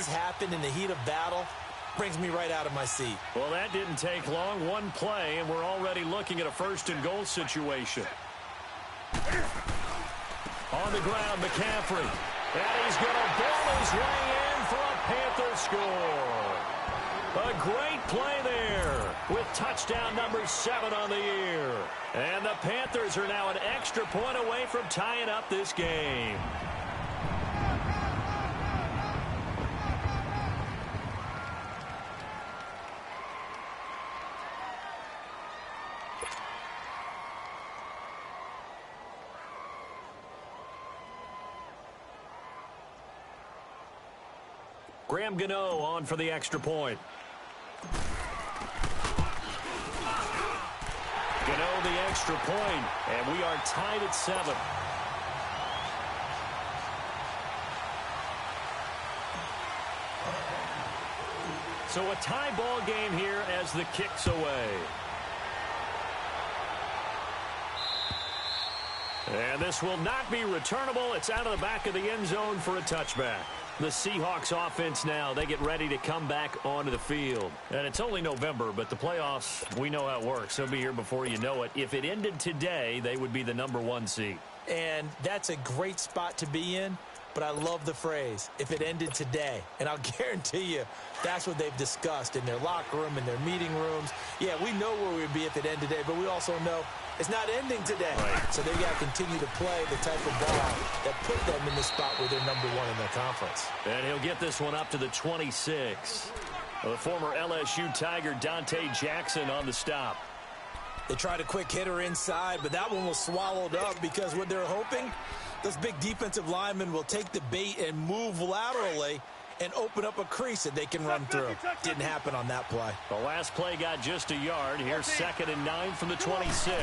plays happen in the heat of battle brings me right out of my seat. Well, that didn't take long. One play, and we're already looking at a first-and-goal situation. On the ground, McCaffrey. And he's going to ball his way in for a Panther score. A great play there with touchdown number 7 on the year. And the Panthers are now an extra point away from tying up this game. Graham Gano on for the extra point. Gano the extra point, and we are tied at 7. So a tie ball game here as the kick's away. And this will not be returnable. It's out of the back of the end zone for a touchback. The Seahawks offense now, they get ready to come back onto the field. And it's only November, but the playoffs, we know how it works. They'll be here before you know it. If it ended today, they would be the number 1 seed. And that's a great spot to be in, but I love the phrase, if it ended today. And I'll guarantee you, that's what they've discussed in their locker room, in their meeting rooms. Yeah, we know where we'd be if it ended today, but we also know it's not ending today. Right. So they got to continue to play the type of ball that put them in the spot where they're number 1 in their conference. And he'll get this one up to the 26. The former LSU Tiger Dante Jackson on the stop. They tried a quick hitter inside, but that one was swallowed up because what they're hoping, those big defensive linemen will take the bait and move laterally and open up a crease that they can run through. Didn't happen on that play. The last play got just a yard. Here's 2nd and 9 from the 26.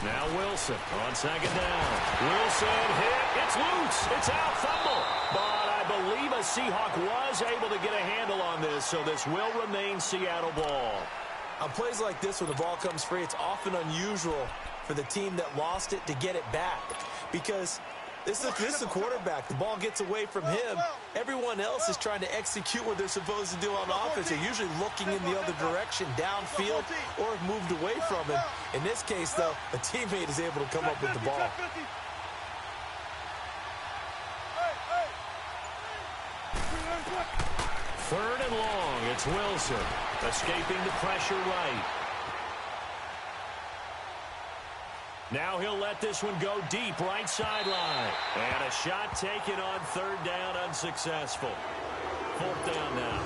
Now Wilson on 2nd down. Wilson hit. It's loose. It's out. Fumble. But I believe a Seahawk was able to get a handle on this, so this will remain Seattle ball. On plays like this, when the ball comes free, it's often unusual for the team that lost it to get it back because this is the quarterback. The ball gets away from him. Everyone else is trying to execute what they're supposed to do on offense. They're usually looking in the other direction, downfield, or moved away from him. In this case, though, a teammate is able to come up with the ball. Third and long. It's Wilson escaping the pressure right. Now he'll let this one go deep right sideline. And a shot taken on 3rd down, unsuccessful. 4th down now.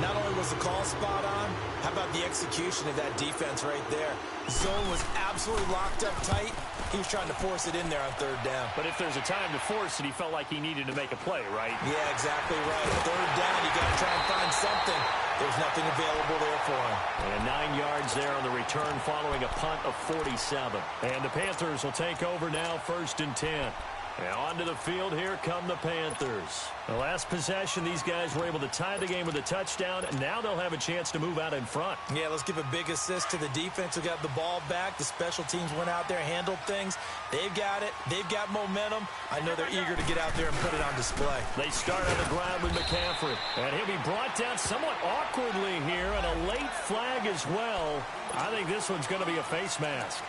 Not only was the call spot on, how about the execution of that defense right there? Zone was absolutely locked up tight. He was trying to force it in there on 3rd down. But if there's a time to force it, he felt like he needed to make a play, right? Yeah, exactly right. 3rd down, you got to try and find something. There's nothing available there for him. And 9 yards there on the return following a punt of 47. And the Panthers will take over now, 1st and 10. And onto the field, here come the Panthers. The last possession, these guys were able to tie the game with a touchdown, and now they'll have a chance to move out in front. Yeah, let's give a big assist to the defense who got the ball back. The special teams went out there, handled things. They've got it. They've got momentum. I know they're eager to get out there and put it on display. They start on the ground with McCaffrey. And he'll be brought down somewhat awkwardly here, and a late flag as well. I think this one's going to be a face mask.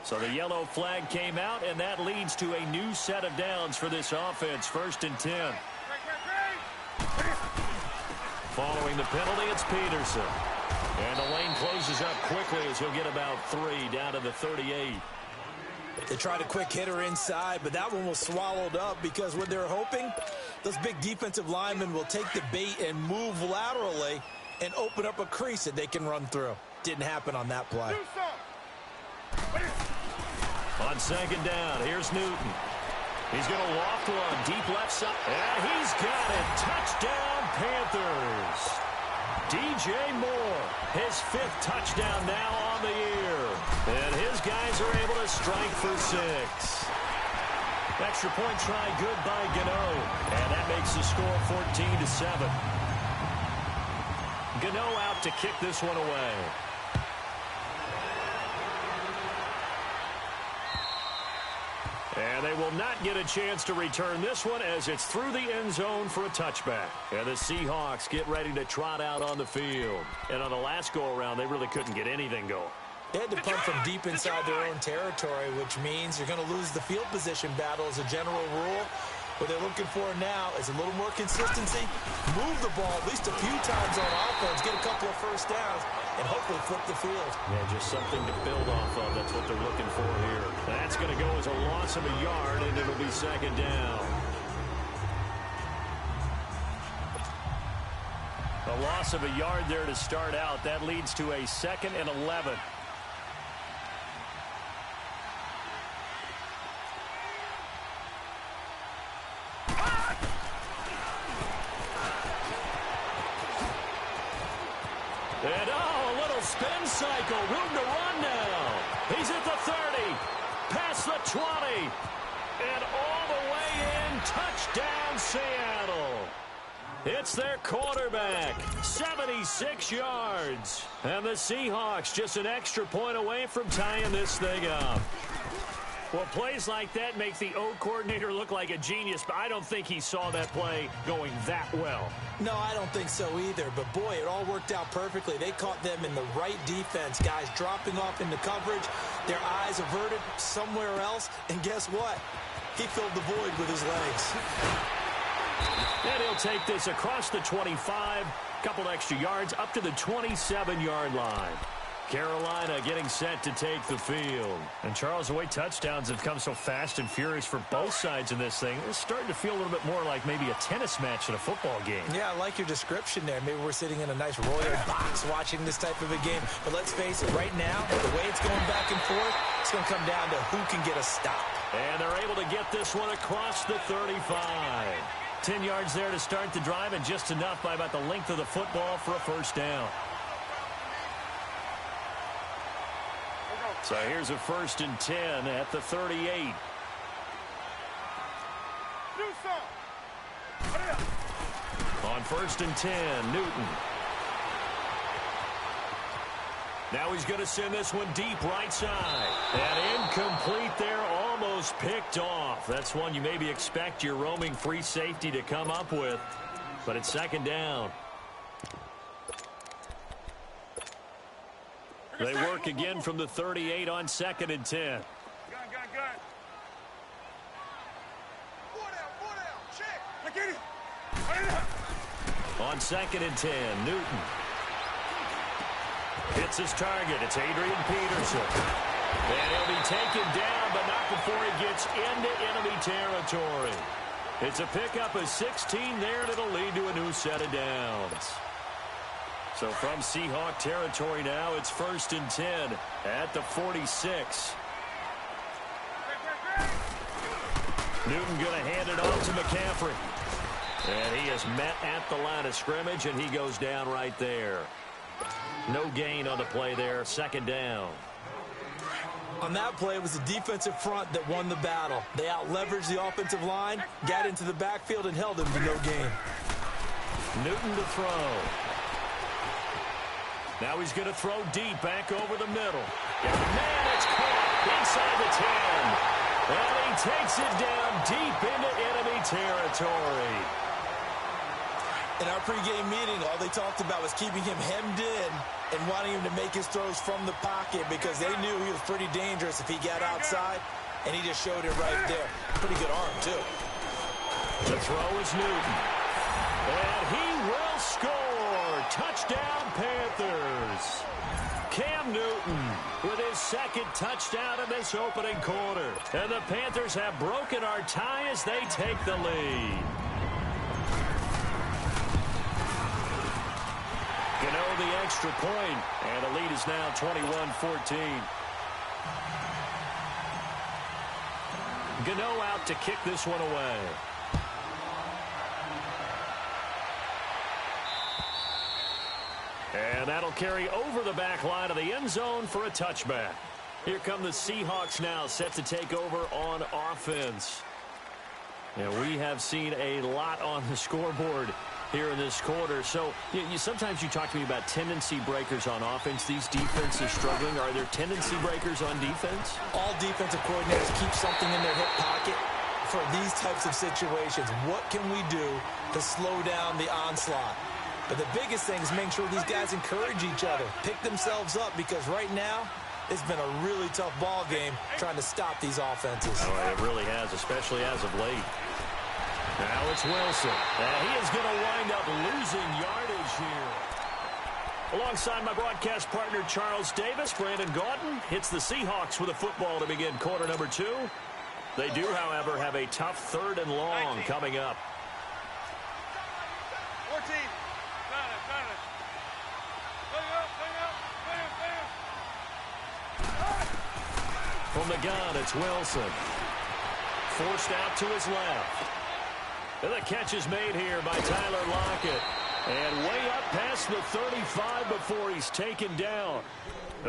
So the yellow flag came out, and that leads to a new set of downs for this offense. 1st and 10. Following the penalty, it's Peterson. And the lane closes up quickly as he'll get about 3 down to the 38. They tried a quick hitter inside, but that one was swallowed up because what they're hoping, those big defensive linemen will take the bait and move laterally and open up a crease that they can run through. Didn't happen on that play. On 2nd down, here's Newton. He's going to loft one deep left side. And he's got it. Touchdown, Panthers. DJ Moore, his 5th touchdown now on the year. And his guys are able to strike for 6. Extra point try good by Gano. And that makes the score 14-7. Gano out to kick this one away. And they will not get a chance to return this one as it's through the end zone for a touchback. And the Seahawks get ready to trot out on the field. And on the last go-around, they really couldn't get anything going. They had to punt from deep inside their own territory, which means you're going to lose the field position battle as a general rule. What they're looking for now is a little more consistency, move the ball at least a few times on offense, get a couple of first downs, and hopefully flip the field. Yeah, just something to build off of. That's what they're looking for here. That's going to go as a loss of a yard, and it'll be second down. A loss of a yard there to start out. That leads to a 2nd and 11. And, a little spin cycle. Room to run now. He's at the 30. Past the 20. And all the way in. Touchdown, Seattle. It's their quarterback. 76 yards. And the Seahawks just an extra point away from tying this thing up. Well, plays like that make the O coordinator look like a genius, but I don't think he saw that play going that well. No, I don't think so either. But, boy, it all worked out perfectly. They caught them in the right defense. Guys dropping off into coverage, their eyes averted somewhere else. And guess what? He filled the void with his legs. And he'll take this across the 25, couple extra yards, up to the 27-yard line. Carolina getting set to take the field. And, Charles, the way touchdowns have come so fast and furious for both sides in this thing, it's starting to feel a little bit more like maybe a tennis match in a football game. Yeah, I like your description there. Maybe we're sitting in a nice royal box watching this type of a game. But let's face it, right now, the way it's going back and forth, it's going to come down to who can get a stop. And they're able to get this one across the 35. 10 yards there to start the drive, and just enough by about the length of the football for a first down. So here's a 1st and 10 at the 38. On 1st and 10, Newton. Now he's going to send this one deep right side. And incomplete there, almost picked off. That's one you maybe expect your roaming free safety to come up with. But it's 2nd down. They work again from the 38 on 2nd and 10. On 2nd and 10, Newton. Hits his target. It's Adrian Peterson. And he'll be taken down, but not before he gets into enemy territory. It's a pickup of 16 there, and it'll lead to a new set of downs. So from Seahawk territory now, it's 1st and 10 at the 46. Newton going to hand it off to McCaffrey. And he is met at the line of scrimmage, and he goes down right there. No gain on the play there, 2nd down. On that play, it was the defensive front that won the battle. They out-leveraged the offensive line, got into the backfield, and held him to no gain. Newton to throw. Now he's going to throw deep back over the middle. And man, it's caught inside the 10. And he takes it down deep into enemy territory. In our pregame meeting, all they talked about was keeping him hemmed in and wanting him to make his throws from the pocket because they knew he was pretty dangerous if he got outside, and he just showed it right there. Pretty good arm, too. The throw is Newton. And he will score. Touchdown, Panthers. Cam Newton with his 2nd touchdown in this opening quarter. And the Panthers have broken our tie as they take the lead. Gano the extra point, and the lead is now 21-14. Gano out to kick this one away. And that'll carry over the back line of the end zone for a touchback. Here come the Seahawks now, set to take over on offense. And we have seen a lot on the scoreboard here in this quarter. So sometimes you talk to me about tendency breakers on offense. These defenses struggling. Are there tendency breakers on defense? All defensive coordinators keep something in their hip pocket for these types of situations. What can we do to slow down the onslaught? But the biggest thing is making sure these guys encourage each other, pick themselves up, because right now it's been a really tough ball game trying to stop these offenses. Oh, it really has, especially as of late. Now it's Wilson. And he is going to wind up losing yardage here. Alongside my broadcast partner, Charles Davis, Brandon Gaudin hits the Seahawks with a football to begin quarter number 2. They do, however, have a tough 3rd and long coming up. 14. From the gun, it's Wilson. Forced out to his left. And the catch is made here by Tyler Lockett. And way up past the 35 before he's taken down.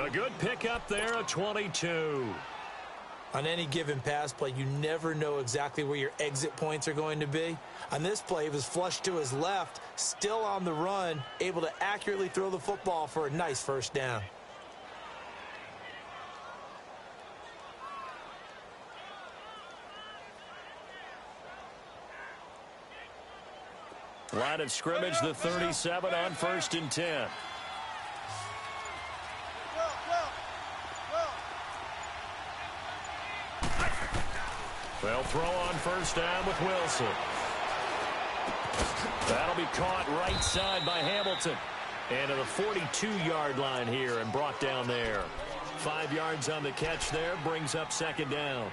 A good pickup there at 22. On any given pass play, you never know exactly where your exit points are going to be. On this play, he was flushed to his left, still on the run, able to accurately throw the football for a nice first down. Line of scrimmage, the 37 on 1st and 10. They'll throw on first down with Wilson. That'll be caught right side by Hamilton. And to the 42-yard line here and brought down there. 5 yards on the catch there, brings up 2nd down.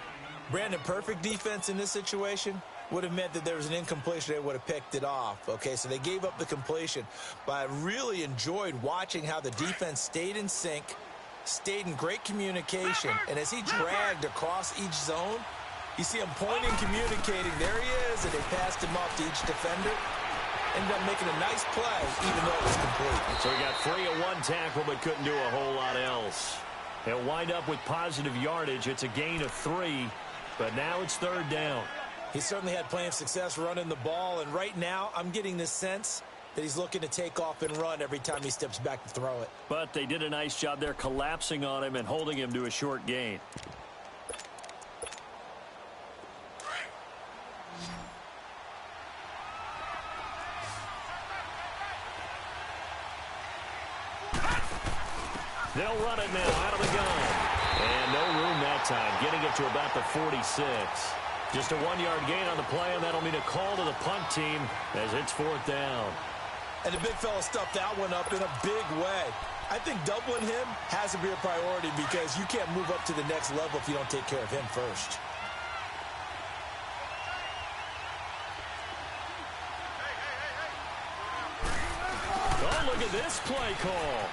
Brandon, perfect defense in this situation would have meant that there was an incompletion. They would have picked it off. Okay, so they gave up the completion. But I really enjoyed watching how the defense stayed in sync, stayed in great communication. And as he dragged across each zone, you see him pointing, communicating. There he is, and they passed him off to each defender. Ended up making a nice play, even though it was complete. So he got 3 of 1 tackle, but couldn't do a whole lot else. He'll wind up with positive yardage. It's a gain of 3, but now it's 3rd down. He certainly had plenty of success running the ball, and right now I'm getting this sense that he's looking to take off and run every time he steps back to throw it. But they did a nice job there collapsing on him and holding him to a short gain. They'll run it now out of the gun. And no room that time, getting it to about the 46. Just a 1-yard gain on the play, and that'll mean a call to the punt team as it's 4th down. And the big fella stuffed that one up in a big way. I think doubling him has to be a priority because you can't move up to the next level if you don't take care of him first. Oh, look at this play call.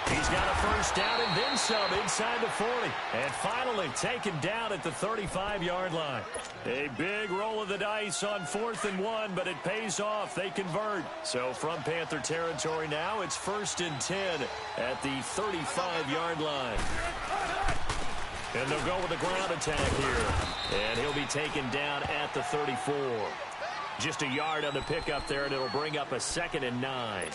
He's got a first down and then some inside the 40. And finally taken down at the 35-yard line. A big roll of the dice on 4th and 1, but it pays off. They convert. So from Panther territory now, it's 1st and 10 at the 35-yard line. And they'll go with a ground attack here. And he'll be taken down at the 34. Just a yard on the pickup there, and it'll bring up a 2nd and 9.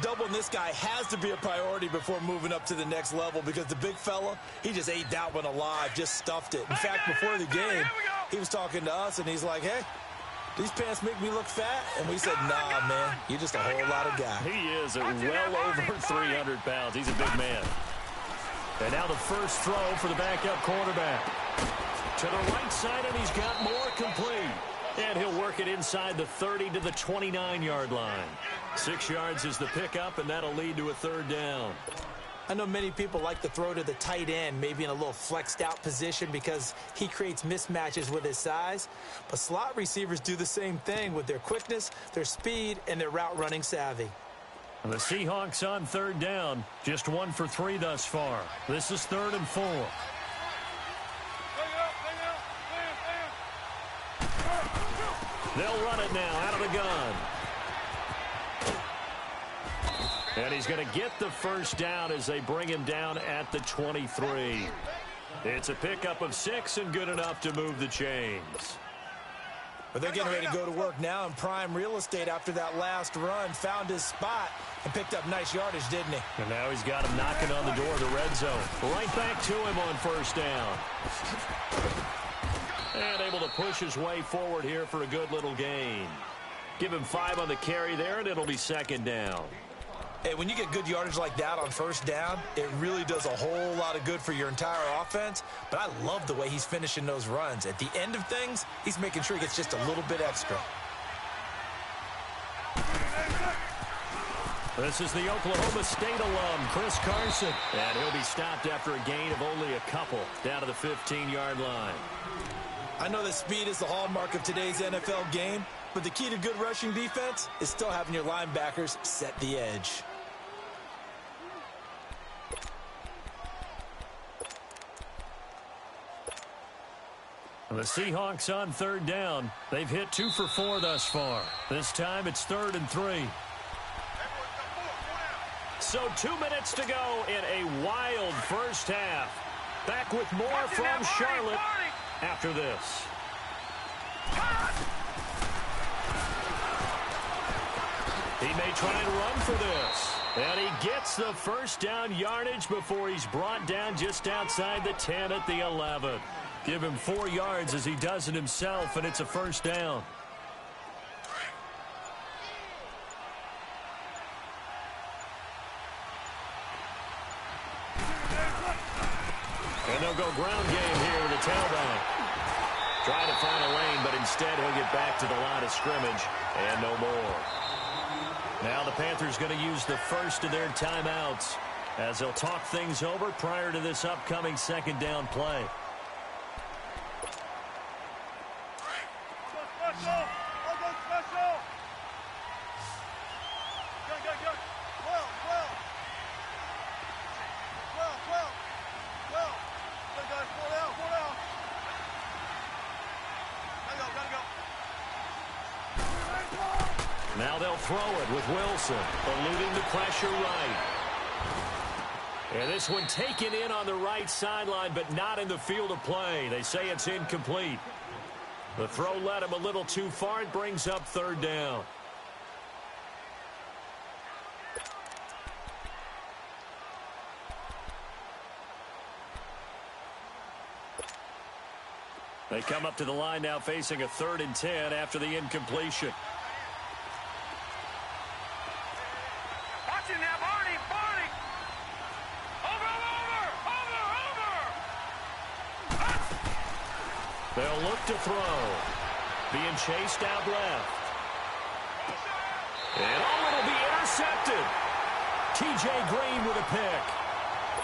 Doubling this guy has to be a priority before moving up to the next level because the big fella, he just ate that one alive, just stuffed it. In fact, before the game, he was talking to us, and he's like, hey, these pants make me look fat? And we said, nah, man, you're just a whole lot of guy. He is well over 300 pounds. He's a big man. And now the first throw for the backup quarterback. To the right side, and he's got more complete. And he'll work it inside the 30 to the 29-yard line. 6 yards is the pickup, and that'll lead to a 3rd down. I know many people like to throw to the tight end, maybe in a little flexed out position because he creates mismatches with his size. But slot receivers do the same thing with their quickness, their speed, and their route running savvy. And the Seahawks on 3rd down, just 1 for 3 thus far. This is 3rd and 4. They'll run it now out of the gun. And he's going to get the first down as they bring him down at the 23. It's a pickup of 6 and good enough to move the chains. But they're getting ready to go to work now in prime real estate after that last run. Found his spot and picked up nice yardage, didn't he? And now he's got him knocking on the door of the red zone. Right back to him on first down. And able to push his way forward here for a good little gain. Give him 5 on the carry there, and it'll be second down. Hey, when you get good yardage like that on first down, it really does a whole lot of good for your entire offense. But I love the way he's finishing those runs. At the end of things, he's making sure he gets just a little bit extra. This is the Oklahoma State alum, Chris Carson. And he'll be stopped after a gain of only a couple, down to the 15-yard line. I know that speed is the hallmark of today's NFL game, but the key to good rushing defense is still having your linebackers set the edge. The Seahawks on third down. They've hit 2 for 4 thus far. This time it's 3rd and 3. So 2 minutes to go in a wild first half. Back with more from Charlotte after this. He may try and run for this. And he gets the first down yardage before he's brought down just outside the 10 at the 11. Give him 4 yards as he does it himself, and it's a first down. And they'll go ground game here with the tailback. Trying to find a lane, but instead he'll get back to the line of scrimmage and no more. Now the Panthers going to use the first of their timeouts as they'll talk things over prior to this upcoming second down play. Now they'll throw it with Wilson, eluding the pressure right. And this one taken in on the right sideline, but not in the field of play. They say it's incomplete. The throw led him a little too far. It brings up third down. They come up to the line now facing a 3rd and 10 after the incompletion. They'll look to throw. Being chased out left. And it'll be intercepted. T.J. Green with a pick.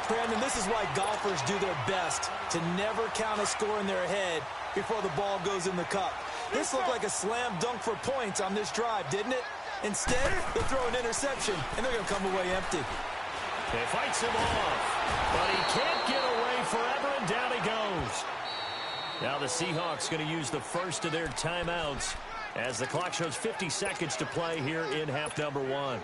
Brandon, this is why golfers do their best to never count a score in their head before the ball goes in the cup. This looked like a slam dunk for points on this drive, didn't it? Instead, they'll throw an interception, and they're going to come away empty. He fights him off, but he can't get away forever, and down he goes. Now the Seahawks going to use the first of their timeouts as the clock shows 50 seconds to play here in half number 1.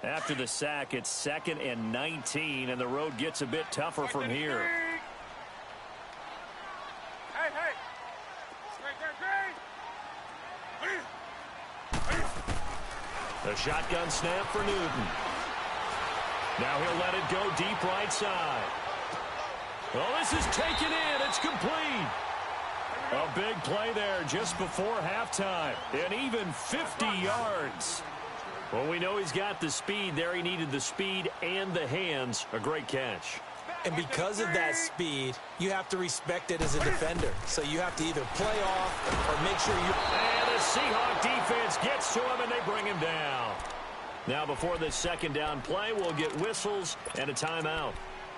After the sack, it's 2nd and 19, and the road gets a bit tougher from here. The shotgun snap for Newton. Now he'll let it go deep right side. Well, this is taken in. It's complete. A big play there just before halftime. And even 50 yards. Well, we know he's got the speed there. He needed the speed and the hands. A great catch. And because of that speed, you have to respect it as a defender. So you have to either play off or make sure you... And the Seahawk defense gets to him, and they bring him down. Now, before this second down play, we'll get whistles and a timeout.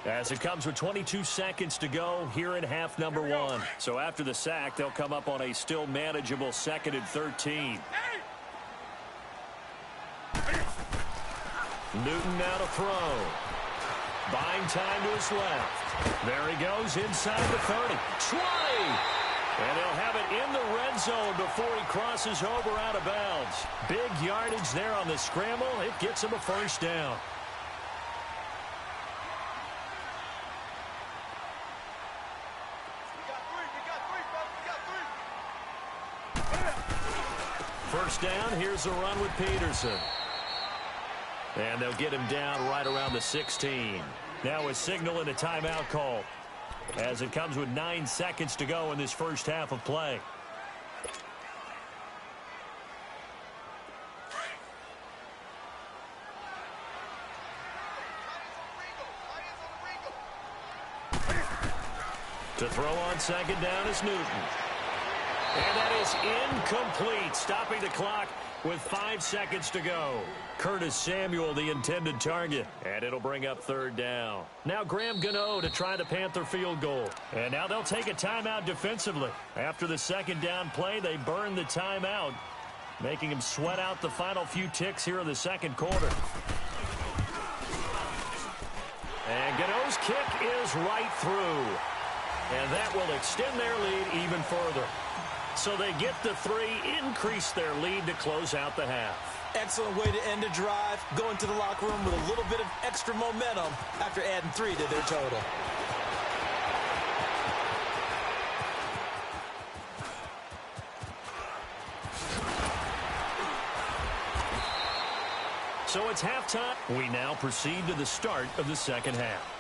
As it comes with 22 seconds to go here in half number 1. So after the sack, they'll come up on a still manageable 2nd and 13. Newton now to throw. Buying time to his left. There he goes inside the 30. 20! And he'll have it in the red zone before he crosses over out of bounds. Big yardage there on the scramble. It gets him a first down. First down, here's a run with Peterson. And they'll get him down right around the 16. Now a signal and a timeout call, as it comes with 9 seconds to go in this first half of play. To throw on second down is Newton. And that is incomplete, stopping the clock with 5 seconds to go. Curtis Samuel, the intended target, and it'll bring up third down. Now Graham Gano to try the Panther field goal. And now they'll take a timeout defensively. After the second down play, they burn the timeout, making him sweat out the final few ticks here in the second quarter. And Gano's kick is right through. And that will extend their lead even further. So they get the 3, increase their lead to close out the half. Excellent way to end a drive, go into the locker room with a little bit of extra momentum after adding 3 to their total. So it's halftime. We now proceed to the start of the second half.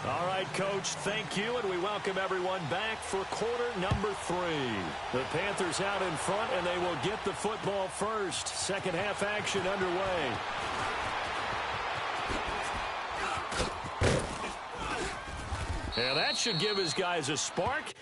All right, Coach, thank you, and we welcome everyone back for quarter number 3. The Panthers out in front, and they will get the football first. Second half action underway. And that should give his guys a spark.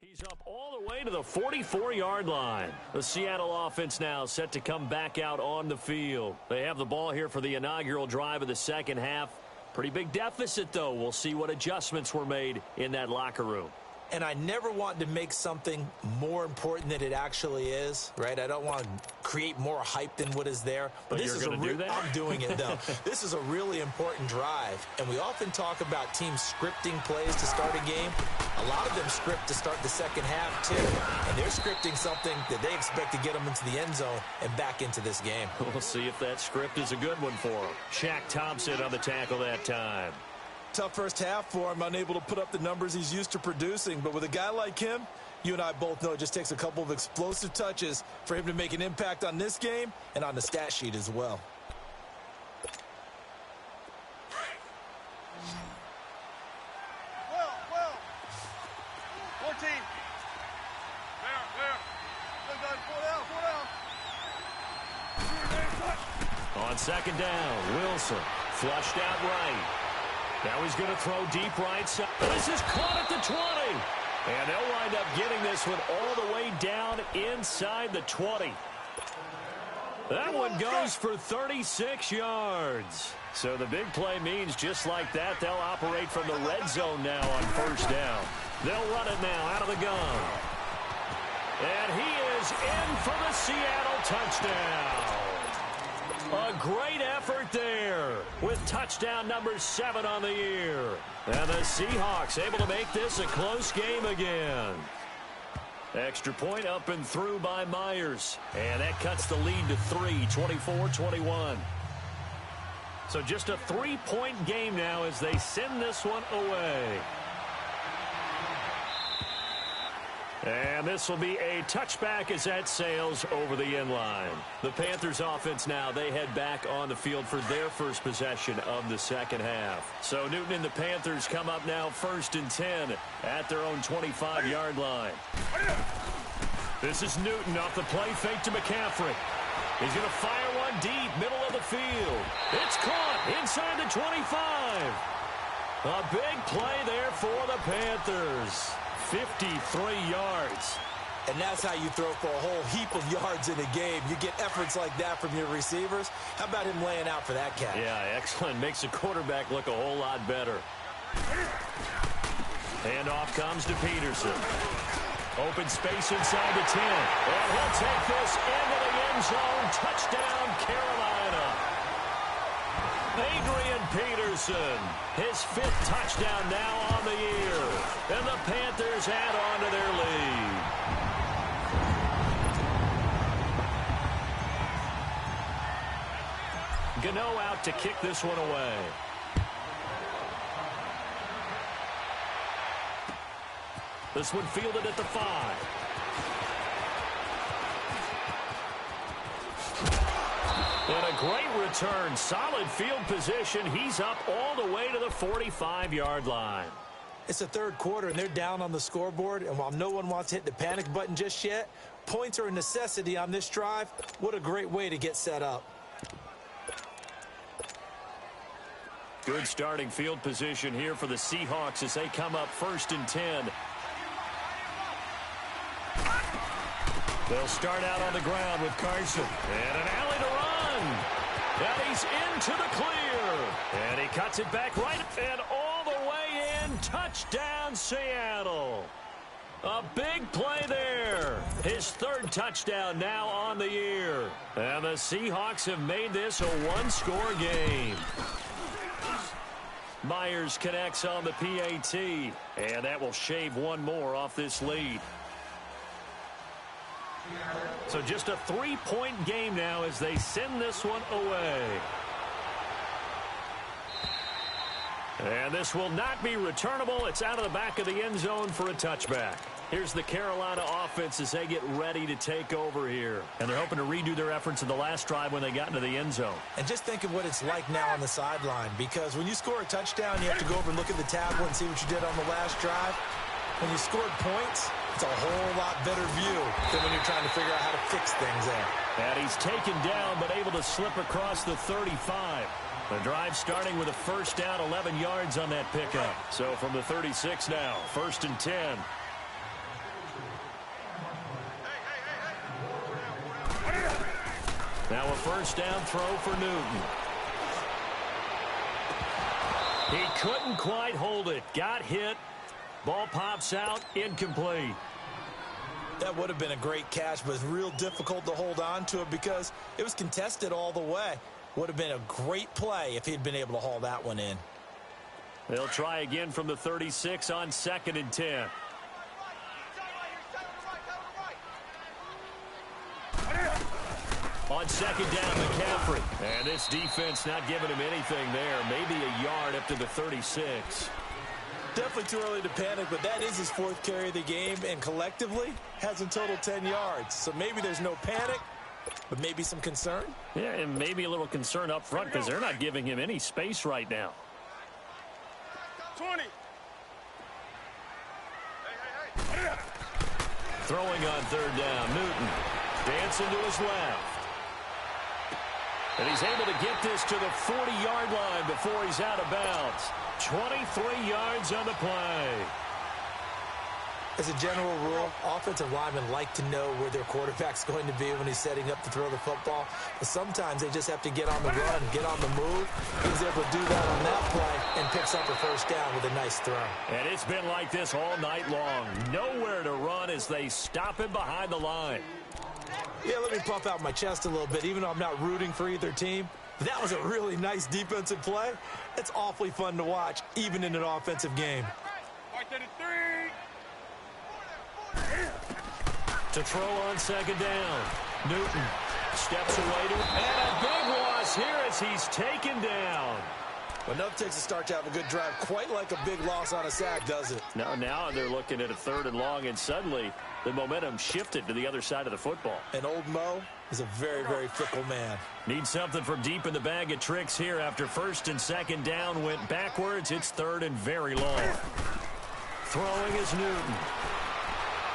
He's up all the way to the 44-yard line. The Seattle offense now set to come back out on the field. They have the ball here for the inaugural drive of the second half. Pretty big deficit, though. We'll see what adjustments were made in that locker room. And I never want to make something more important than it actually is, right? I don't want to create more hype than what is there. But this is going to do that? I'm doing it, though. This is a really important drive. And we often talk about teams scripting plays to start a game. A lot of them script to start the second half, too. And they're scripting something that they expect to get them into the end zone and back into this game. We'll see if that script is a good one for them. Shaq Thompson on the tackle that time. Tough first half for him, unable to put up the numbers he's used to producing. But with a guy like him, you and I both know it just takes a couple of explosive touches for him to make an impact on this game and on the stat sheet as well. Well. 14. There. On second down, Wilson flushed out right. Now he's going to throw deep right side. This is caught at the 20. And they'll wind up getting this one all the way down inside the 20. That one goes for 36 yards. So the big play means just like that, they'll operate from the red zone now on first down. They'll run it now out of the gun. And he is in for the Seattle touchdown. A great effort there with touchdown number 7 on the year. And the Seahawks able to make this a close game again. Extra point up and through by Myers. And that cuts the lead to 3, 24-21. So just a 3-point game now as they send this one away. And this will be a touchback as that sails over the end line. The Panthers offense now, they head back on the field for their first possession of the second half. So Newton and the Panthers come up now 1st and 10 at their own 25-yard line. This is Newton off the play fake to McCaffrey. He's going to fire one deep, middle of the field. It's caught inside the 25. A big play there for the Panthers. 53 yards. And that's how you throw for a whole heap of yards in a game. You get efforts like that from your receivers. How about him laying out for that catch? Yeah, excellent. Makes the quarterback look a whole lot better. Handoff comes to Peterson. Open space inside the 10. And he'll take this into the end zone. Touchdown, Carolina. Adrian Peterson, his 5th touchdown now on the year. And the Panthers add on to their lead. Gano out to kick this one away. This one fielded at the 5. And a great return. Solid field position. He's up all the way to the 45-yard line. It's the third quarter, and they're down on the scoreboard. And while no one wants to hit the panic button just yet, points are a necessity on this drive. What a great way to get set up. Good starting field position here for the Seahawks as they come up 1st and 10. They'll start out on the ground with Carson. And an alley to run. And he's into the clear. And he cuts it back right and all the way in. Touchdown, Seattle. A big play there. His 3rd touchdown now on the year. And the Seahawks have made this a one-score game. Myers connects on the PAT. And that will shave one more off this lead. So just a 3-point game now as they send this one away. And this will not be returnable. It's out of the back of the end zone for a touchback. Here's the Carolina offense as they get ready to take over here. And they're hoping to redo their efforts in the last drive when they got into the end zone. And just think of what it's like now on the sideline, because when you score a touchdown, you have to go over and look at the tablet and see what you did on the last drive. When you scored points, it's a whole lot better view than when you're trying to figure out how to fix things there. And he's taken down but able to slip across the 35. The drive starting with a 1st down, 11 yards on that pickup. So from the 36 now, 1st and 10. Now a 1st down throw for Newton. He couldn't quite hold it. Got hit. Ball pops out. Incomplete. That would have been a great catch, but it's real difficult to hold on to it because it was contested all the way. Would have been a great play if he'd been able to haul that one in. They'll try again from the 36 on 2nd and 10. On 2nd down, McCaffrey. And this defense not giving him anything there. Maybe a yard up to the 36. Definitely too early to panic, but that is his 4th carry of the game, and collectively has in total 10 yards. So maybe there's no panic, but maybe some concern. Yeah, and maybe a little concern up front because they're not giving him any space right now. 20. Throwing on 3rd down, Newton. Dancing to his left. And he's able to get this to the 40-yard line before he's out of bounds. 23 yards on the play. As a general rule, offensive linemen like to know where their quarterback's going to be when he's setting up to throw the football. But sometimes they just have to get on the run, get on the move. He was able to do that on that play and picks up a 1st down with a nice throw. And it's been like this all night long. Nowhere to run as they stop him behind the line. Yeah, let me puff out my chest a little bit, even though I'm not rooting for either team. That was a really nice defensive play. It's awfully fun to watch, even in an offensive game. To throw on 2nd down. Newton steps away to and a big loss here as he's taken down. But enough takes a start to have a good drive, quite like a big loss on a sack, does it? Now they're looking at a 3rd and long, and suddenly the momentum shifted to the other side of the football. And old Mo is a very, very fickle man. Need something from deep in the bag of tricks here after 1st and 2nd down went backwards. It's 3rd and very long. Throwing is Newton.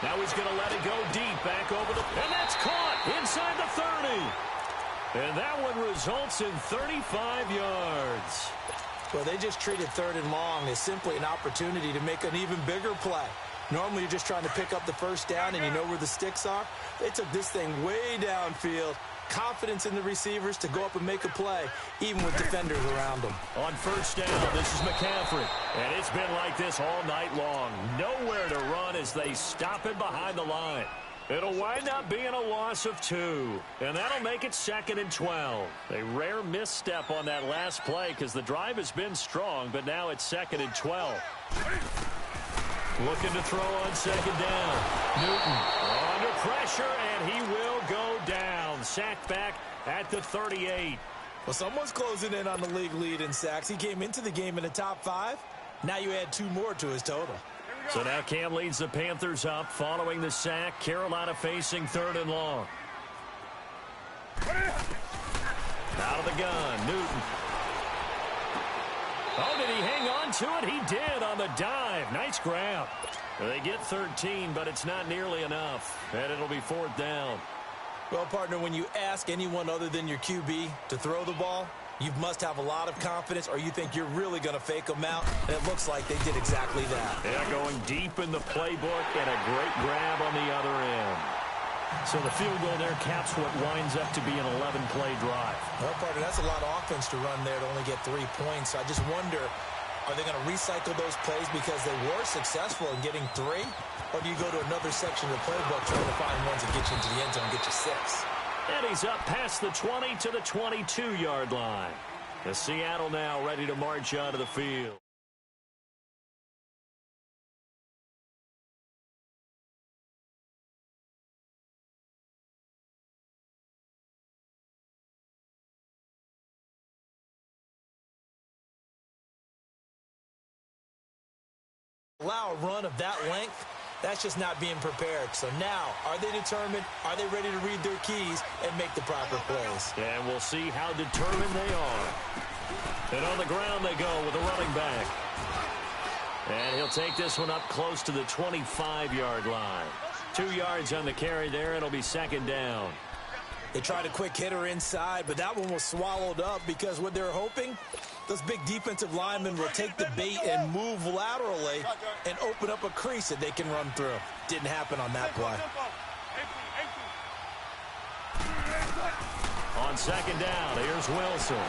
Now he's going to let it go deep back over the... And that's caught inside the 30. And that one results in 35 yards. Well, they just treated 3rd and long as simply an opportunity to make an even bigger play. Normally you're just trying to pick up the first down and you know where the sticks are. They took this thing way downfield. Confidence in the receivers to go up and make a play, even with defenders around them. On first down, this is McCaffrey. And it's been like this all night long. Nowhere to run as they stop him behind the line. It'll wind up being a loss of 2. And that'll make it 2nd and 12. A rare misstep on that last play because the drive has been strong, but now it's 2nd and 12. Looking to throw on 2nd down. Newton under pressure, and he will go down. Sacked back at the 38. Well, someone's closing in on the league lead in sacks. He came into the game in the top 5. Now you add 2 more to his total. So now Cam leads the Panthers up following the sack. Carolina facing 3rd and long. Out of the gun, Newton. Oh, did he hang on to it? He did on the dive. Nice grab. They get 13, but it's not nearly enough. And it'll be 4th down. Well, partner, when you ask anyone other than your QB to throw the ball, you must have a lot of confidence or you think you're really going to fake them out. And it looks like they did exactly that. Yeah, going deep in the playbook and a great grab on the other end. So the field goal there caps what winds up to be an 11-play drive. Well, partner, that's a lot of offense to run there to only get 3 points. So I just wonder, are they going to recycle those plays because they were successful in getting 3? Or do you go to another section of the playbook trying to find ones that get you into the end zone and get you 6? And he's up past the 20 to the 22-yard line. The Seattle now ready to march onto the field. Allow a run of that length, that's just not being prepared. So now, are they determined? Are they ready to read their keys and make the proper plays? And we'll see how determined they are. And on the ground they go with a running back. And he'll take this one up close to the 25-yard line. 2 yards on the carry there. It'll be 2nd down. They tried a quick hitter inside, but that one was swallowed up because what they're hoping, those big defensive linemen will take the bait and move laterally and open up a crease that they can run through. Didn't happen on that play. On 2nd down, here's Wilson.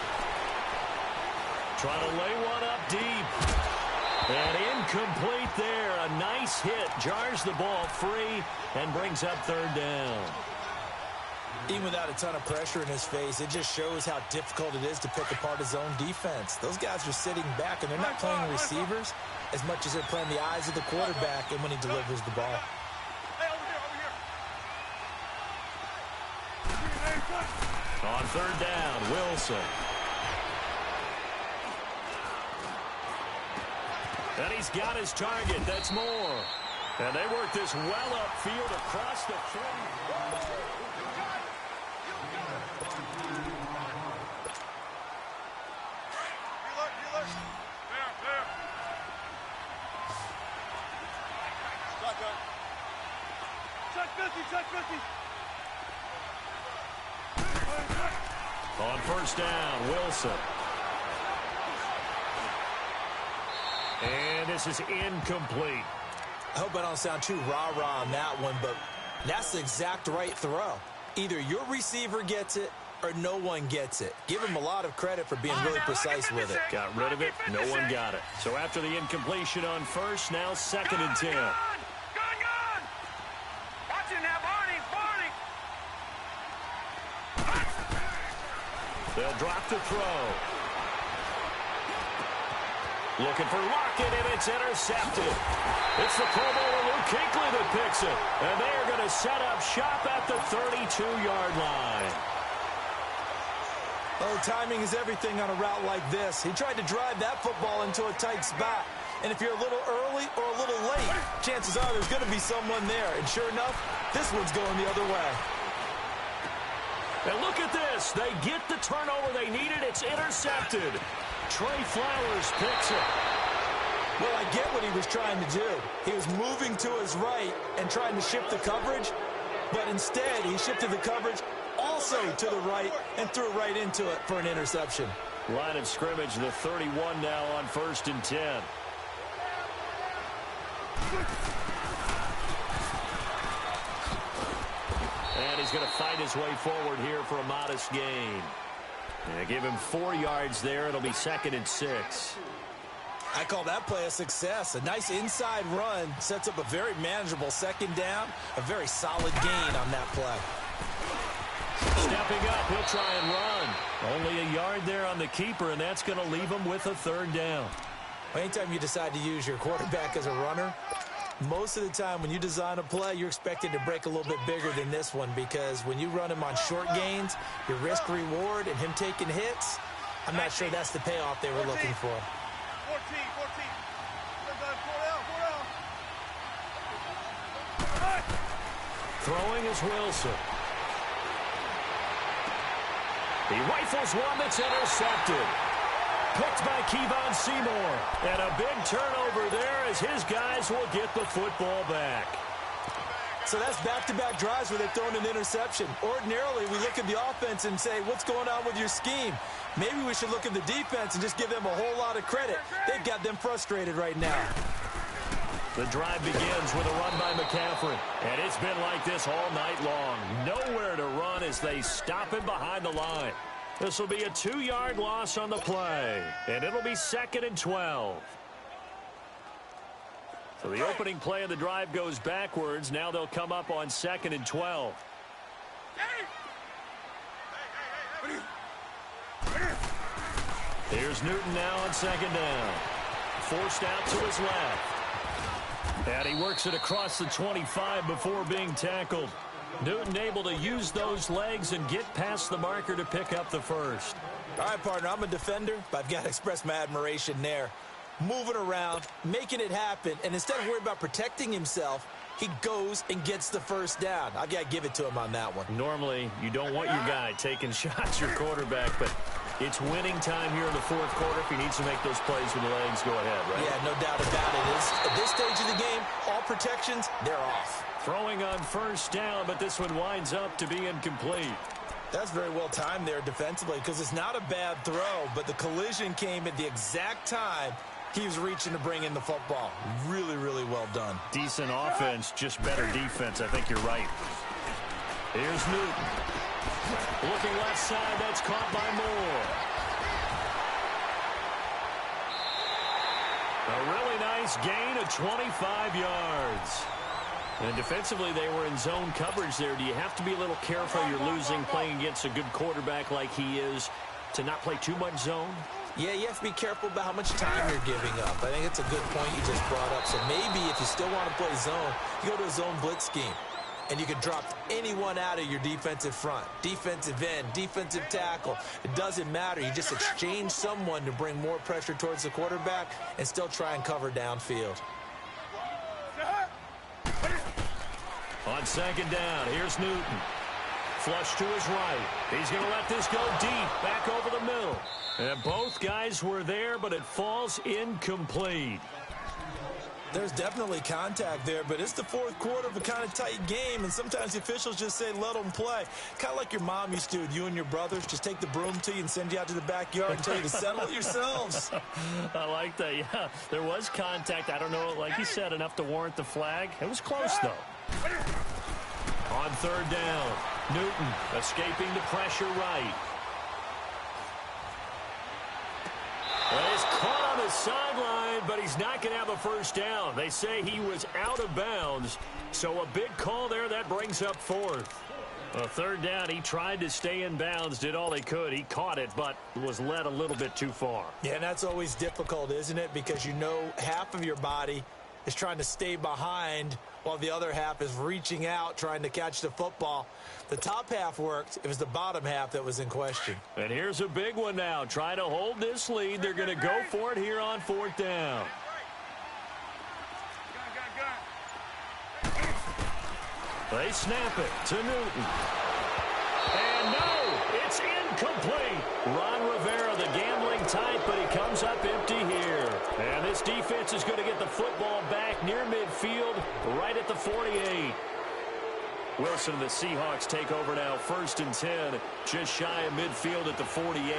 Trying to lay one up deep. And incomplete there. A nice hit. Jars the ball free and brings up 3rd down. Even without a ton of pressure in his face, it just shows how difficult it is to pick apart his own defense. Those guys are sitting back, and they're not playing receivers as much as they're playing the eyes of the quarterback and when he delivers the ball. On 3rd down, Wilson. And he's got his target. That's Moore. And they work this well upfield across the 40. On 1st down, Wilson. And this is incomplete. I hope I don't sound too rah-rah on that one, but that's the exact right throw. Either your receiver gets it or no one gets it. Give him a lot of credit for being really precise with it. Got rid of it. No one got it. So after the incompletion on 1st, now 2nd and 10. They'll drop the throw. Looking for Lockett, and it's intercepted. It's the Pro Bowler Luke Kuechly that picks it. And they are going to set up shop at the 32-yard line. Oh, timing is everything on a route like this. He tried to drive that football into a tight spot. And if you're a little early or a little late, chances are there's going to be someone there. And sure enough, this one's going the other way. And look at this. They get the turnover they needed. It's intercepted. Trey Flowers picks it. Well, I get what he was trying to do. He was moving to his right and trying to shift the coverage. But instead, he shifted the coverage also to the right and threw right into it for an interception. Line of scrimmage, the 31 now on 1st and 10. And he's going to fight his way forward here for a modest gain. And give him 4 yards there. It'll be 2nd and 6. I call that play a success. A nice inside run sets up a very manageable 2nd down. A very solid gain on that play. Stepping up, he'll try and run. Only a yard there on the keeper, and that's going to leave him with a 3rd down. Anytime you decide to use your quarterback as a runner, most of the time when you design a play, you're expected to break a little bit bigger than this one, because when you run him on short gains, your risk-reward and him taking hits, I'm not sure that's the payoff they were looking for. 14. Throwing is Wilson. He rifles one that's intercepted. Picked by Kevon Seymour. And a big turnover there as his guys will get the football back. So that's back-to-back drives where they've thrown an interception. Ordinarily, we look at the offense and say, what's going on with your scheme? Maybe we should look at the defense and just give them a whole lot of credit. They've got them frustrated right now. The drive begins with a run by McCaffrey. And it's been like this all night long. Nowhere to run as they stop him behind the line. This will be a 2-yard loss on the play. And it'll be 2nd and 12. So the opening play of the drive goes backwards. Now they'll come up on 2nd and 12. Here's Newton now on 2nd down. Forced out to his left. And he works it across the 25 before being tackled. Newton able to use those legs and get past the marker to pick up the 1st. All right, partner, I'm a defender, but I've got to express my admiration there. Moving around, making it happen, and instead of worrying about protecting himself, he goes and gets the 1st down. I've got to give it to him on that one. Normally, you don't want your guy taking shots, your quarterback, but it's winning time here in the 4th quarter. If he needs to make those plays with the legs, go ahead, right? Yeah, no doubt about it. At this stage of the game, all protections, they're off. Throwing on 1st down, but this one winds up to be incomplete. That's very well timed there defensively, because it's not a bad throw, but the collision came at the exact time he was reaching to bring in the football. Really, really well done. Decent offense, just better defense. I think you're right. Here's Newton. Looking left side, that's caught by Moore. A really nice gain of 25 yards. And defensively, they were in zone coverage there. Do you have to be a little careful? You're losing playing against a good quarterback like he is to not play too much zone? Yeah, you have to be careful about how much time you're giving up. I think it's a good point you just brought up. So maybe if you still want to play zone, you go to a zone blitz scheme. And you can drop anyone out of your defensive front. Defensive end, defensive tackle. It doesn't matter. You just exchange someone to bring more pressure towards the quarterback and still try and cover downfield. On 2nd down, here's Newton. Flush to his right. He's going to let this go deep, back over the middle. And both guys were there, but it falls incomplete. There's definitely contact there, but it's the 4th quarter of a kind of tight game, and sometimes the officials just say, let them play. Kind of like your mom used to with you and your brothers. Just take the broom to you and send you out to the backyard and tell you to settle it yourselves. I like that, yeah. There was contact. I don't know, like you said, enough to warrant the flag. It was close, though. On 3rd down, Newton escaping the pressure right. Well, he's caught on the sideline, but he's not going to have a 1st down. They say he was out of bounds, so a big call there. That brings up 4th. A 3rd down, he tried to stay in bounds, did all he could. He caught it, but was led a little bit too far. Yeah, and that's always difficult, isn't it? Because you know half of your body is trying to stay behind while the other half is reaching out, trying to catch the football. The top half worked. It was the bottom half that was in question. And here's a big one now. Trying to hold this lead. They're going to go for it here on 4th down. They snap it to Newton. And no, it's incomplete. Ron Rivera, the gambling type, but he comes up empty here. And this defense is going to get the football back near midfield, right at the 48. Wilson and the Seahawks take over now, 1st and 10, just shy of midfield at the 48.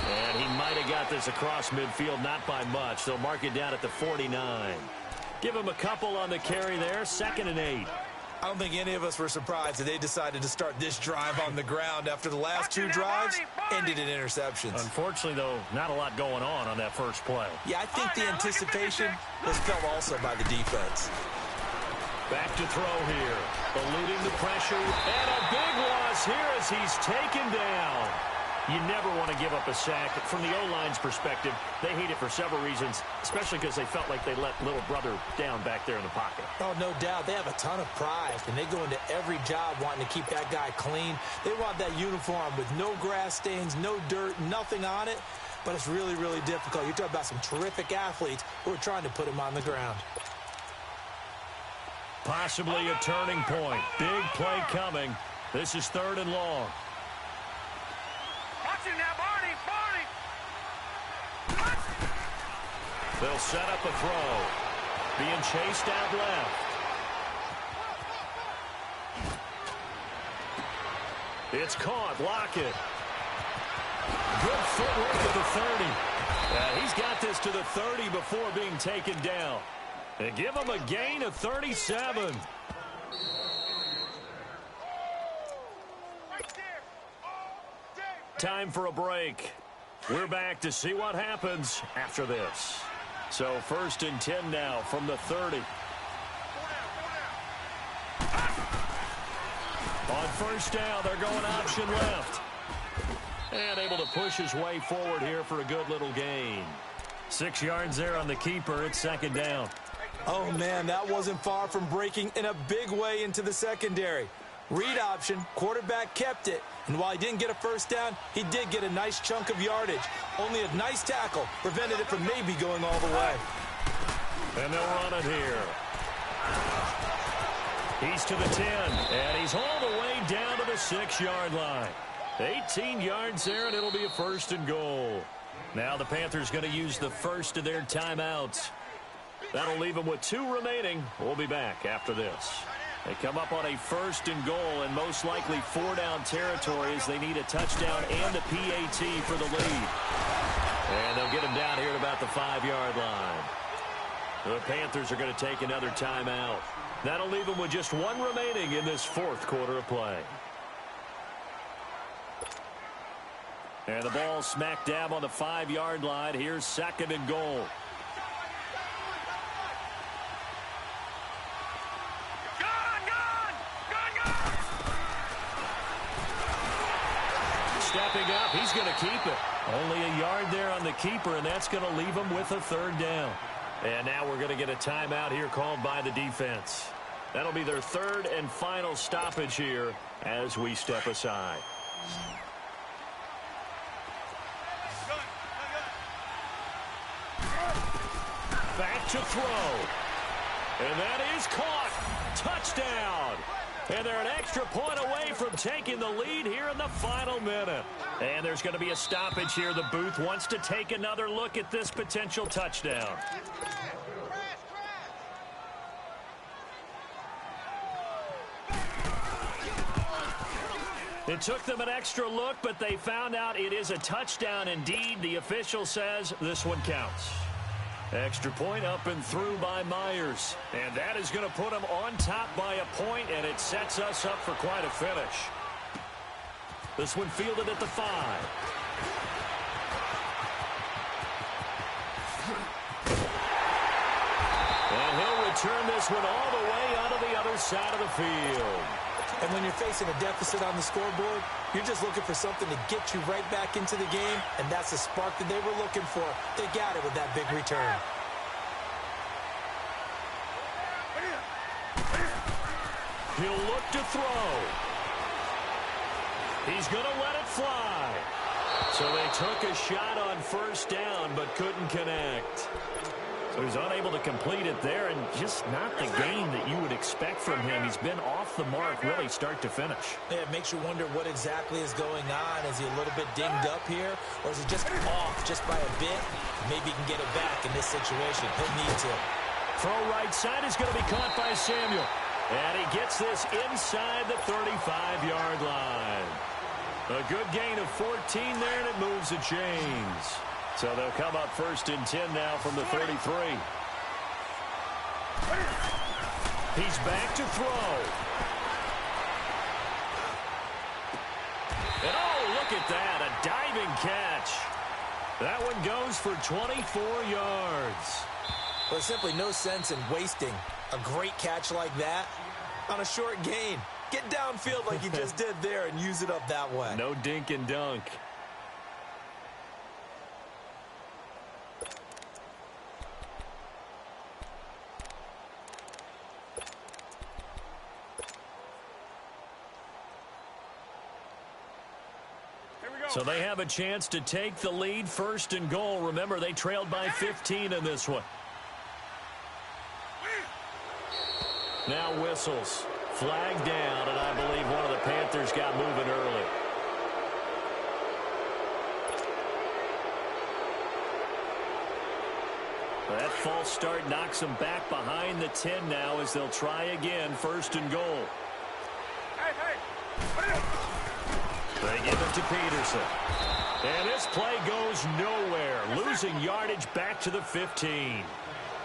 And he might have got got this across midfield, not by much. They'll mark it down at the 49. Give him a couple on the carry there, 2nd and 8. I don't think any of us were surprised that they decided to start this drive on the ground after the last 2 drives ended in interceptions. Unfortunately, though, not a lot going on that first play. Yeah, I think the anticipation was felt also by the defense. Back to throw here. Eluding the pressure. And a big loss here as he's taken down. You never want to give up a sack. From the O-line's perspective, they hate it for several reasons, especially because they felt like they let little brother down back there in the pocket. Oh, no doubt. They have a ton of pride, and they go into every job wanting to keep that guy clean. They want that uniform with no grass stains, no dirt, nothing on it. But it's really, really difficult. You're talking about some terrific athletes who are trying to put him on the ground. Possibly a turning point. Big play coming. This is 3rd and long. They'll set up a throw. Being chased out left. It's caught. Lockett. Good footwork at the 30. He's got this to the 30 before being taken down. And give him a gain of 37. Time for a break. We're back to see what happens after this. So 1st and 10 now from the 30. On 1st down, they're going option left. And able to push his way forward here for a good little gain. 6 yards there on the keeper. It's 2nd down. Oh, man, that wasn't far from breaking in a big way into the secondary. Read option, quarterback kept it. And while he didn't get a 1st down, he did get a nice chunk of yardage. Only a nice tackle prevented it from maybe going all the way. And they'll run it here. He's to the 10, and he's all the way down to the 6-yard line. 18 yards there, and it'll be a 1st and goal. Now the Panthers going to use the first of their timeouts. That'll leave them with 2 remaining. We'll be back after this. They come up on a 1st and goal, and most likely 4-down territory as they need a touchdown and a PAT for the lead. And they'll get him down here at about the 5-yard line. The Panthers are going to take another timeout. That'll leave them with just 1 remaining in this 4th quarter of play. And the ball smack dab on the 5-yard line. Here's 2nd and goal. Stepping up, he's going to keep it. Only a yard there on the keeper, and that's going to leave him with a 3rd down. And now we're going to get a timeout here called by the defense. That'll be their 3rd and final stoppage here as we step aside. Back to throw. And that is caught. Touchdown. And they're an extra point away from taking the lead here in the final minute. And there's going to be a stoppage here. The booth wants to take another look at this potential touchdown. It took them an extra look, but they found out it is a touchdown indeed. The official says this one counts. Extra point up and through by Myers. And that is going to put him on top by a point, and it sets us up for quite a finish. This one fielded at the 5. And he'll return this one all the way onto the other side of the field. And when you're facing a deficit on the scoreboard, you're just looking for something to get you right back into the game, and that's the spark that they were looking for. They got it with that big return. He'll look to throw. He's going to let it fly. So they took a shot on 1st down, but couldn't connect. So he's unable to complete it there, and just not the game that you would expect from him. He's been off the mark really start to finish. Yeah, it makes you wonder what exactly is going on. Is he a little bit dinged up here, or is he just off just by a bit? Maybe he can get it back in this situation. He'll need to. Throw right side is going to be caught by Samuel. And he gets this inside the 35-yard line. A good gain of 14 there, and it moves the chains. So they'll come up 1st and 10 now from the 33. He's back to throw. And oh, look at that, a diving catch. That one goes for 24 yards. Well, there's simply no sense in wasting a great catch like that on a short gain. Get downfield like you just did there and use it up that way. No dink and dunk. So they have a chance to take the lead 1st and goal. Remember, they trailed by 15 in this one. Now whistles. Flag down, and I believe one of the Panthers got moving early. That false start knocks them back behind the 10 now as they'll try again, 1st and goal. They give it to Peterson. And this play goes nowhere, losing yardage back to the 15.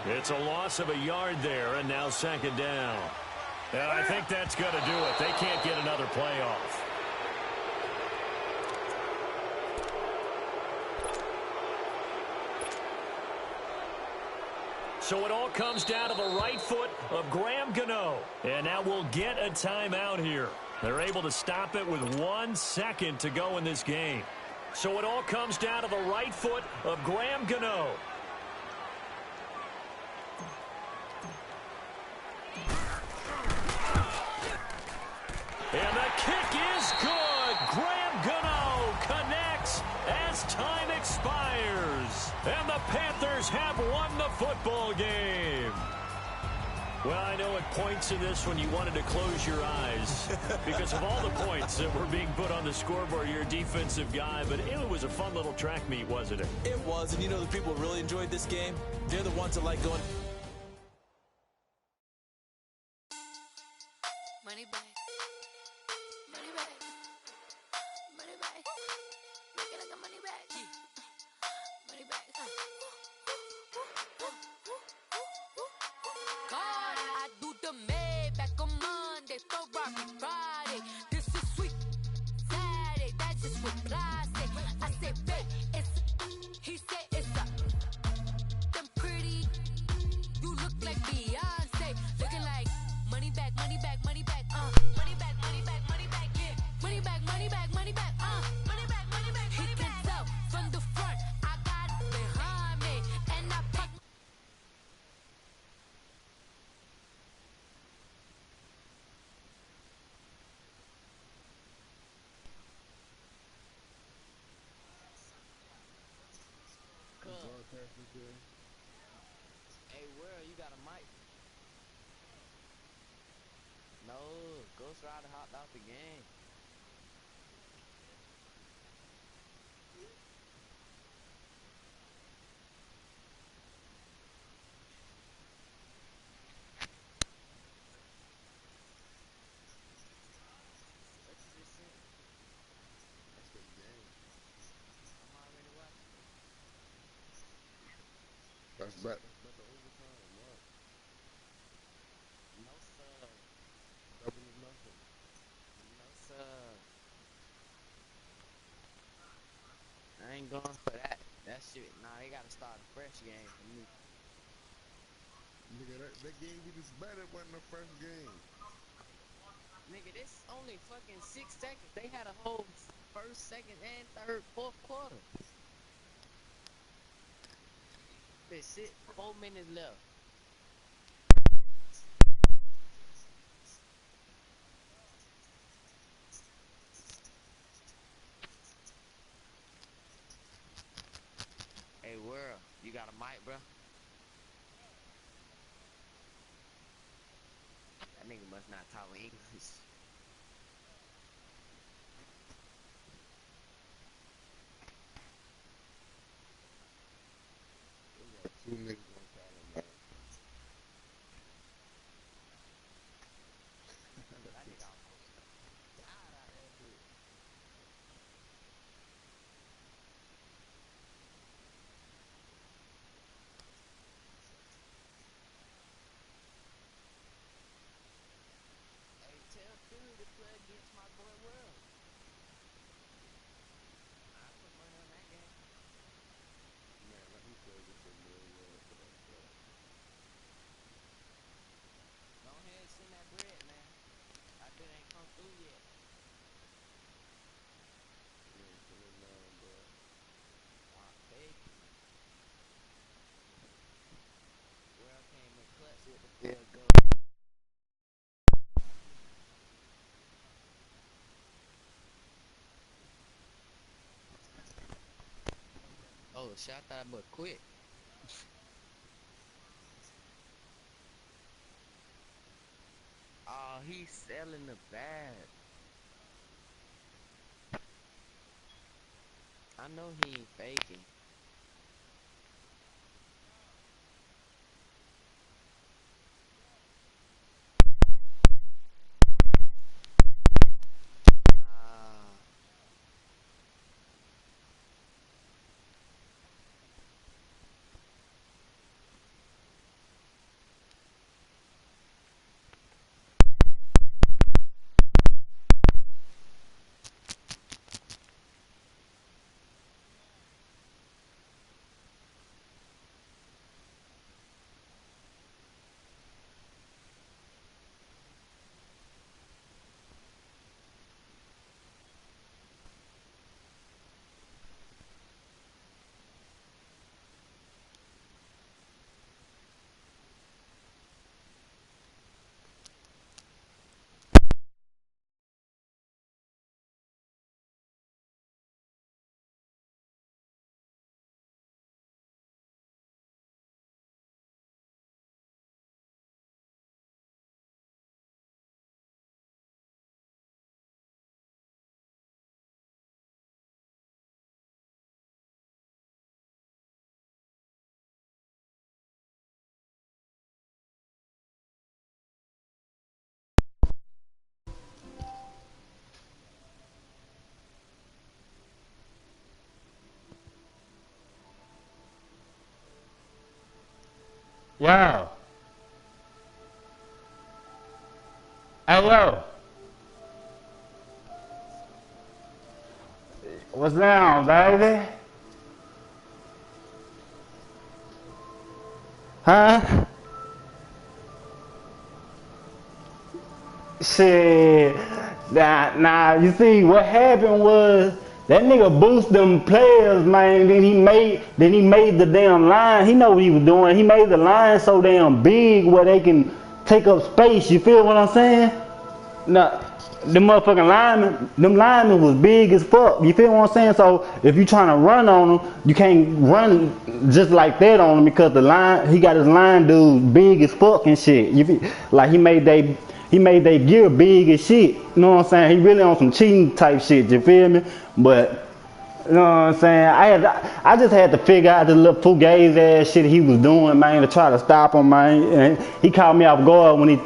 It's a loss of a yard there, and now 2nd down. And I think that's going to do it. They can't get another play off. So it all comes down to the right foot of Graham Gano. And now we'll get a timeout here. They're able to stop it with 1 second to go in this game. So it all comes down to the right foot of Graham Gano. And the kick is good. Graham Gano connects as time expires. And the Panthers have won the football game. Well, I know at points in this when you wanted to close your eyes because of all the points that were being put on the scoreboard. You're a defensive guy, but it was a fun little track meet, wasn't it? It was, and you know the people who really enjoyed this game? They're the ones that like going... Money back. Money back. Money back. Make it like a money back. Money back. God, I do the May back on Monday, for Rocky Friday. This is sweet Saturday, that's just what I say. I say, babe, it's, he said it's a, them pretty, you look like Beyonce, looking like money back, money back, money back, money back, money back, money back, yeah, money back, money back, money back, money back, money back, he can tell from the front, I got it behind me, and I pop. Hey, Will, you got a mic? No, Ghost Rider hopped off the game. What's this in? That's the game. I'm already watching. That's better. That's the overtime. What? No, sir. Double is nothing. No, sir. I ain't going for that. That shit. Nah, they gotta start a fresh game for me. Nigga, that game we just better wasn't the first game. Nigga, this only fucking 6 seconds. They had a whole first, second, and third, fourth quarter. This shit, 4 minutes left. Hey, world, you got a mic, bro? That nigga must not talk English. We got 2 niggas on call him out. That nigga almost died out of that bitch. play against my boy Will. I put money on that game. Man, let me play with your boy Will for that stuff. Go ahead and send that bread, man. I bet it ain't come through yet. Yeah, send it now, bro. I'll take it. Well came in clutch with the field goal. Oh, shot that but quick. Oh, he's selling the bag. I know he ain't faking. Ah, Wow. Hello. What's down, baby? Huh? Shit. Nah, you see what happened was that nigga boost them players, man. Then he made the damn line. He know what he was doing. He made the line so damn big where they can take up space. You feel what I'm saying? Nah, them linemen was big as fuck. You feel what I'm saying? So if you trying to run on them, you can't run just like that on him because he got his line dude big as fuck and shit. Like he made they gear big as shit. You know what I'm saying? He really on some cheating type shit. You feel me? But you know what I'm saying? I just had to figure out the little fugazi ass shit he was doing, man, to try to stop him, man. And he caught me off guard when he.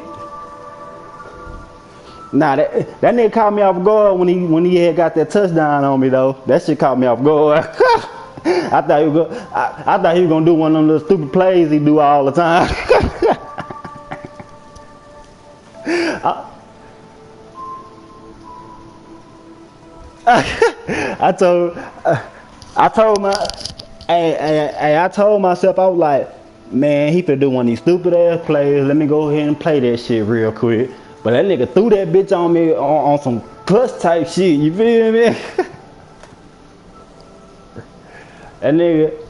Nah, that nigga caught me off guard when he had got that touchdown on me though. That shit caught me off guard. I thought he was gonna do one of them little stupid plays he do all the time. I told I told my I told myself I was like, man, he finna do one of these stupid ass plays. Let me go ahead and play that shit real quick. But that nigga threw that bitch on me on some clutch type shit. You feel me? That nigga,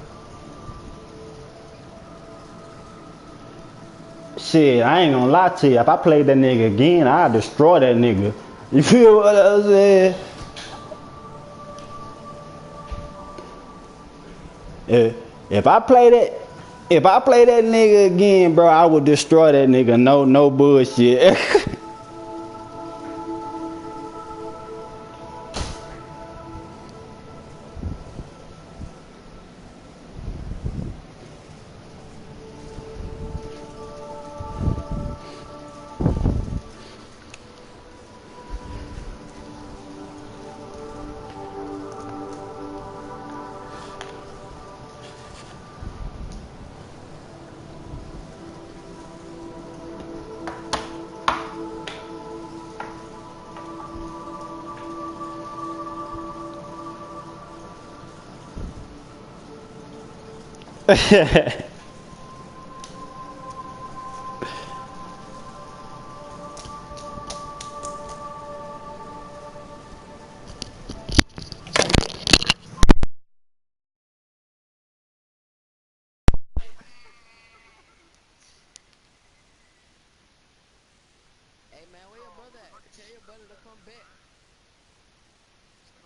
shit, I ain't gonna lie to you. If I played that nigga again, I'd destroy that nigga. You feel what I'm saying? If, if I play that, if I play that nigga again, bro, I would destroy that nigga. No bullshit. Hey man, where your brother at? Tell your brother to come back.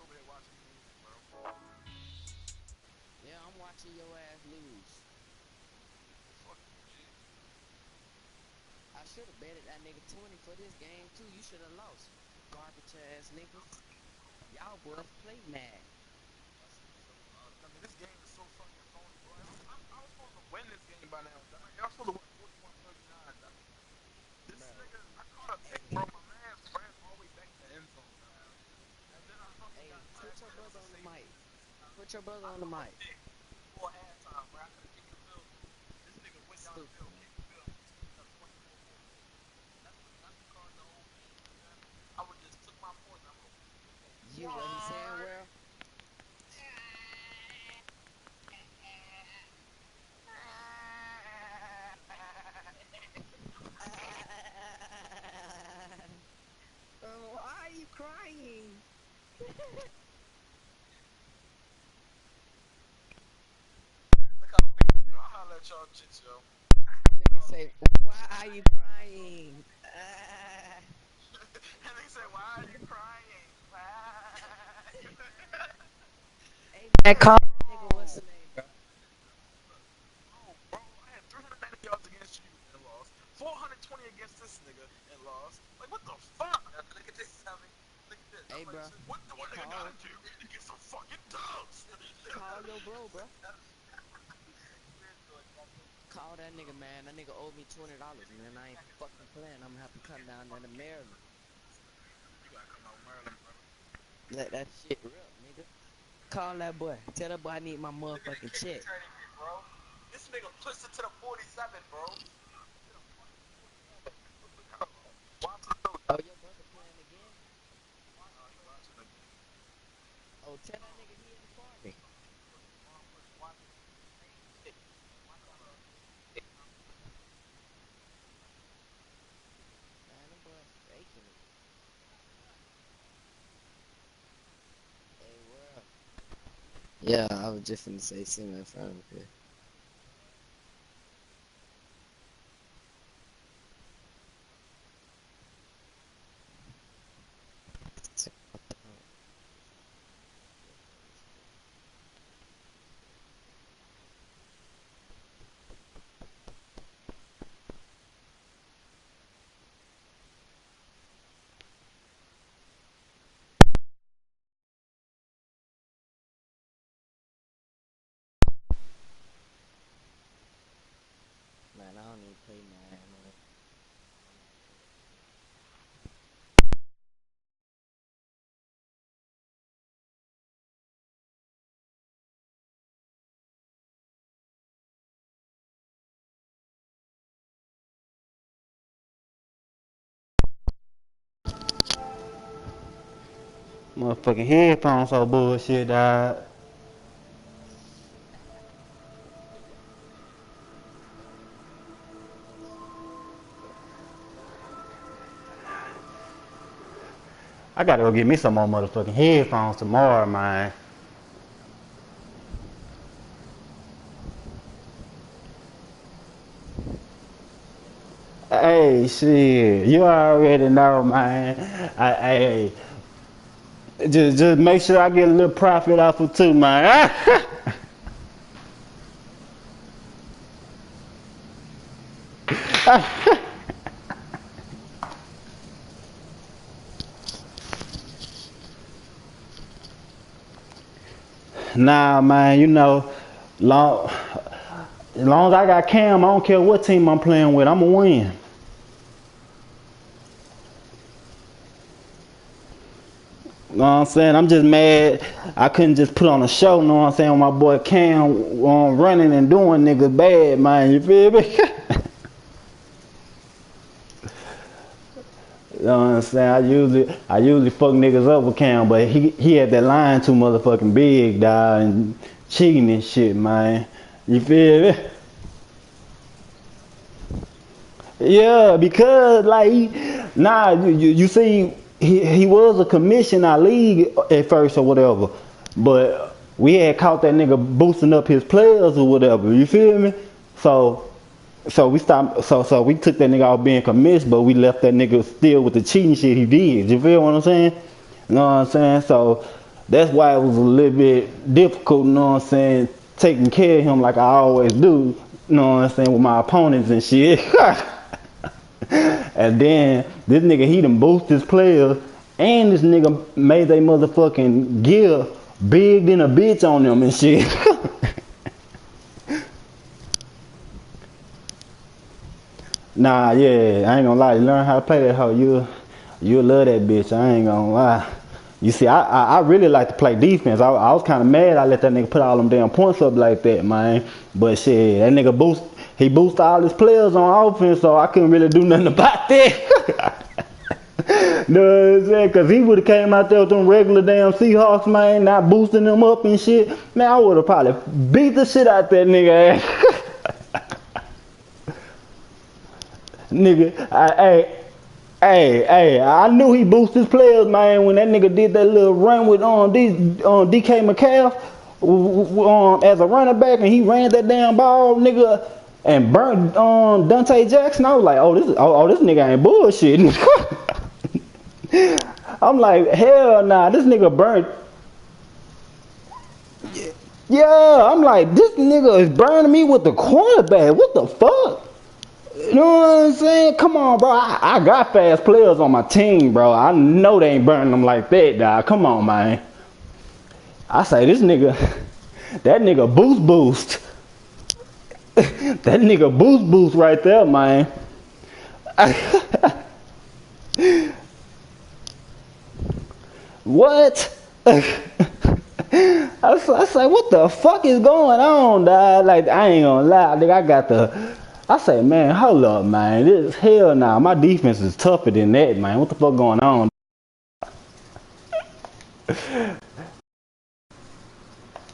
Over here watching movies, bro. Yeah, I'm watching your ass lose. Fuck you, G. I should have betted that nigga 20 for this game too. You should have lost. Garbage ass niggas. Y'all boys play mad. I mean, this game is so fucking phony, bro. I was supposed to win this game by now. Dog. Y'all supposed to win 41-39. Dog. This Bro. nigga, I caught a pick, bro. My man's ran all the way back to the end zone, dog. And then I fucking Hey, got put sacked. your It was brother a on the safety. mic. Put your brother on the mic. Before halftime, bro. I could have kicked the field goal. This nigga went down the Stupid. field, kicked the field goal, screwed up 24 points. That's what caused the whole game. I would just took my points. I would have won the game. You what he saying, well? Why are you crying? Look how big. I'll holler at y'all chicks, yo. Nigga say, why are you crying? And they say, why are you crying? Hey, man, call that nigga what's the name, bro? Oh, bro, I had 390 yards against you and lost. 420 against this nigga and lost. Like, what the fuck? Look at this, Tommy. Look at this. Hey, I'm bro. like, what nigga gotta do to get some fucking dubs? Call your bro, bro. Call that nigga, man. That nigga owed me $20, man. I ain't fucking playing. I'm gonna have to come down there to Maryland. You gotta come out Maryland, brother. Let that shit rip, nigga. Call that boy. Tell that boy I need my Look at motherfucking the check. kick returning kick, bro. This nigga pushed it to the 47, bro. Watch the throw. Oh, your brother playing again? Oh, tell that nigga he in the party. Man, them boys faking it. Hey, world. Yeah, I was just finna say, see my friend here. Man, I don't even play man. Motherfucking headphones so bullshit, dog. I gotta go get me some more motherfucking headphones tomorrow, man. Hey, shit, you already know, man. Hey, just make sure I get a little profit off it too, man. Nah, man, you know, long, as long as I got Cam, I don't care what team I'm playing with, I'ma win. Know what I'm saying? I'm just mad I couldn't just put on a show, know what I'm saying, with my boy Cam running and doing niggas bad, man, you feel me? You know what I'm saying? I usually fuck niggas up with Cam, but he had that line too motherfucking big, dog, and cheating and shit, man. You feel me? Yeah, because like you see, he was a commission our league at first or whatever, but we had caught that nigga boosting up his players or whatever. You feel me? So we stopped. So we took that nigga off being commissioned, but we left that nigga still with the cheating shit he did. You feel what I'm saying? You know what I'm saying? So that's why it was a little bit difficult. You know what I'm saying? Taking care of him like I always do. You know what I'm saying, with my opponents and shit. And then this nigga, he done boosted his players, and this nigga made they motherfucking gear big than a bitch on them and shit. Nah, yeah, I ain't gonna lie. You learn how to play that hoe, you'll love that bitch. I ain't gonna lie. You see, I really like to play defense. I was kind of mad I let that nigga put all them damn points up like that, man. But shit, that nigga boosted all his players on offense, so I couldn't really do nothing about that. Know what I'm saying? Cause he would've came out there with them regular damn Seahawks, man, not boosting them up and shit. Man, I would've probably beat the shit out that nigga ass. Nigga, I knew he boosted his players, man, when that nigga did that little run with DK Metcalf as a running back, and he ran that damn ball, nigga, and burnt Dante Jackson. I was like, oh this nigga ain't bullshitting. I'm like, hell nah, this nigga burnt. Yeah, I'm like, this nigga is burning me with the quarterback. What the fuck? You know what I'm saying? Come on, bro. I got fast players on my team, bro. I know they ain't burning them like that, dog. Come on, man. I say this nigga, that nigga boost. That nigga boost right there, man. What? I say, what the fuck is going on, dog? Like, I ain't gonna lie, nigga, I say, man, hold up, man. This hell nah. My defense is tougher than that, man. What the fuck going on?